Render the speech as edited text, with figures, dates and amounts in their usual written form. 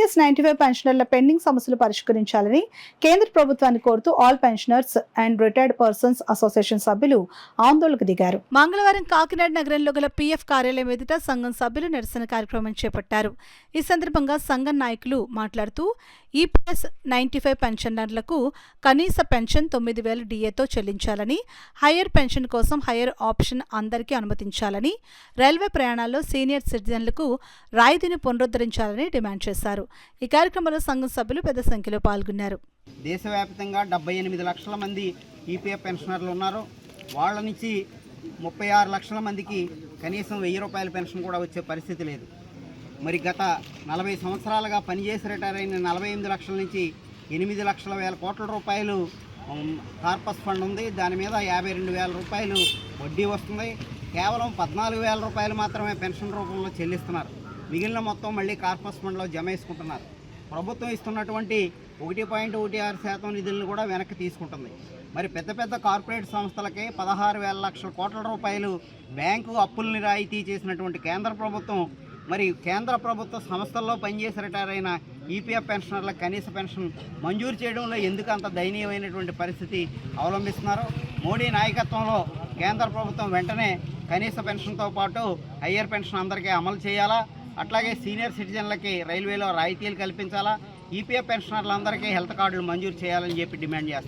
EPS 95 పెన్షనర్ల pending సమస్యలు పరిష్కరించాలని కేంద్ర ప్రభుత్వాన్ని కోరుతూ all pensioners and retired persons association సభ్యులు ఆందోళనకు దిగారు. మంగళవారం కాకినాడ నగరంలో గల పీఎఫ్ కార్యాలయం ఎదుట సంఘం సభ్యులు నిరసన కార్యక్రమం చేపట్టారు. ఈ సందర్భంగా సంఘం నాయకులు మాట్లాడుతూ ఈపీఎస్ 95 పెన్షనర్లకు కనీస పెన్షన్ 9,000 డిఏతో చెల్లించాలని, హయ్యర్ పెన్షన్ కోసం హయ్యర్ ఆప్షన్ అందరికీ అనుమతించాలని, రైల్వే ప్రయాణాల్లో సీనియర్ సిటిజన్లకు రాయితీని పునరుద్ధరించాలని డిమాండ్ చేశారు. ఈ కార్యక్రమంలో సంఘం సభ్యులు పెద్ద సంఖ్యలో పాల్గొన్నారు. దేశవ్యాప్తంగా 78 లక్షల మంది ఈపీఎఫ్ పెన్షనర్లు ఉన్నారు. వాళ్ళ నుంచి 36 లక్షల మందికి కనీసం 1,000 రూపాయల పెన్షన్ కూడా వచ్చే పరిస్థితి లేదు. మరి గత 40 సంవత్సరాలుగా పనిచేసి రిటైర్ అయిన 48 లక్షల నుంచి 8 లక్షల వేల కోట్ల రూపాయలు కార్పస్ ఫండ్ ఉంది. దాని మీద 52,000 రూపాయలు వడ్డీ వస్తుంది. కేవలం 14,000 రూపాయలు మాత్రమే పెన్షన్ రూపంలో చెల్లిస్తున్నారు. మిగిలిన మొత్తం మళ్ళీ కార్పస్ ఫండ్లో జమ వేసుకుంటున్నారు. ప్రభుత్వం ఇస్తున్నటువంటి 1.16% నిధులను కూడా వెనక్కి తీసుకుంటుంది. మరి పెద్ద పెద్ద కార్పొరేట్ సంస్థలకే 16,000 లక్షల కోట్ల రూపాయలు బ్యాంకు అప్పుల్ని రాయితీ చేసినటువంటి కేంద్ర ప్రభుత్వం మరి కేంద్ర ప్రభుత్వ సంస్థల్లో పనిచేసి రిటైర్ అయిన ఈపీఎఫ్ పెన్షనర్లకు కనీస పెన్షన్ మంజూరు చేయడంలో ఎందుకు అంత దయనీయమైనటువంటి పరిస్థితి అవలంబిస్తున్నారు? మోడీ నాయకత్వంలో కేంద్ర ప్రభుత్వం వెంటనే కనీస పెన్షన్తో పాటు హయ్యర్ పెన్షన్ అందరికీ అమలు చేయాలా, అట్లాగే సీనియర్ సిటిజన్లకి రైల్వేలో రాయితీలు కల్పించాలా, ఈపీఎఫ్ పెన్షనర్లందరికీ హెల్త్ కార్డులు మంజూరు చేయాలని చెప్పి డిమాండ్ చేస్తున్నారు.